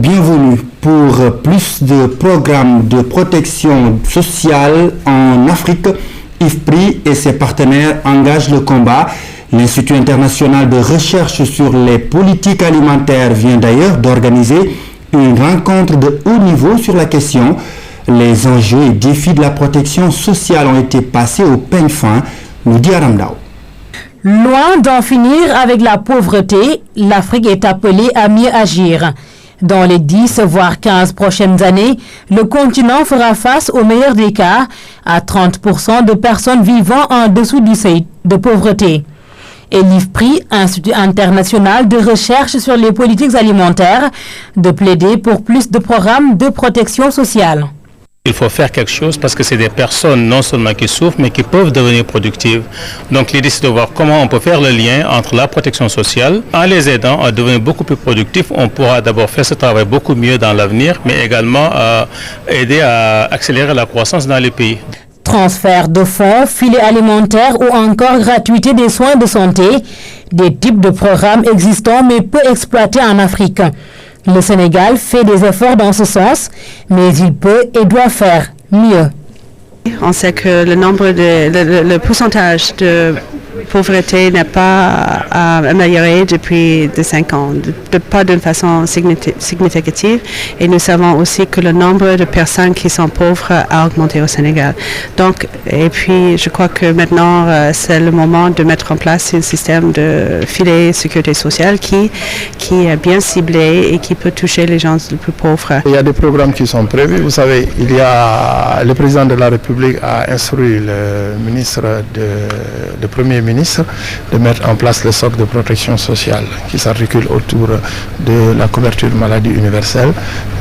Bienvenue pour plus de programmes de protection sociale en Afrique. IFPRI et ses partenaires engagent le combat. L'Institut international de recherche sur les politiques alimentaires vient d'ailleurs d'organiser une rencontre de haut niveau sur la question. Les enjeux et défis de la protection sociale ont été passés au peigne fin, nous dit Aramdao. Loin d'en finir avec la pauvreté, l'Afrique est appelée à mieux agir. Dans les 10 voire 15 prochaines années, le continent fera face, au meilleur des cas, à 30% de personnes vivant en dessous du seuil de pauvreté. Et l'IFPRI, Institut international de recherche sur les politiques alimentaires, de plaider pour plus de programmes de protection sociale. Il faut faire quelque chose parce que c'est des personnes non seulement qui souffrent, mais qui peuvent devenir productives. Donc l'idée, c'est de voir comment on peut faire le lien entre la protection sociale. En les aidant à devenir beaucoup plus productifs, on pourra d'abord faire ce travail beaucoup mieux dans l'avenir, mais également aider à accélérer la croissance dans les pays. Transfert de fonds, filets alimentaires ou encore gratuité des soins de santé, des types de programmes existants mais peu exploités en Afrique. Le Sénégal fait des efforts dans ce sens, mais il peut et doit faire mieux. On sait que le pourcentage de pauvreté n'est pas amélioré depuis 5 ans, pas d'une façon significative. Et nous savons aussi que le nombre de personnes qui sont pauvres a augmenté au Sénégal. Donc, et puis, je crois que maintenant, c'est le moment de mettre en place un système de filet de sécurité sociale qui est bien ciblé et qui peut toucher les gens les plus pauvres. Il y a des programmes qui sont prévus. Vous savez, il y a le président de la République a instruit le Premier ministre de mettre en place le socle de protection sociale qui s'articule autour de la couverture maladie universelle,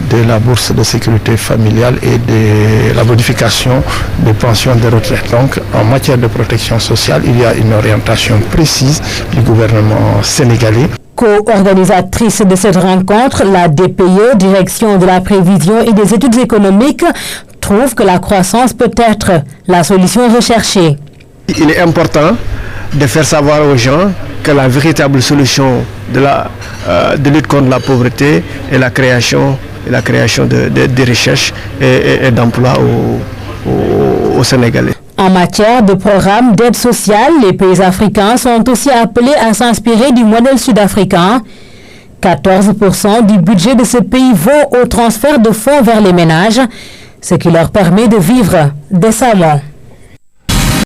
de la bourse de sécurité familiale et de la modification des pensions de retraite. Donc, en matière de protection sociale, il y a une orientation précise du gouvernement sénégalais. Co-organisatrice de cette rencontre, la DPE, Direction de la prévision et des études économiques, trouve que la croissance peut être la solution recherchée. Il est important de faire savoir aux gens que la véritable solution de lutte contre la pauvreté est la création de recherches et d'emplois au Sénégalais. En matière de programmes d'aide sociale, les pays africains sont aussi appelés à s'inspirer du modèle sud-africain. 14% du budget de ce pays vont au transfert de fonds vers les ménages, ce qui leur permet de vivre décemment.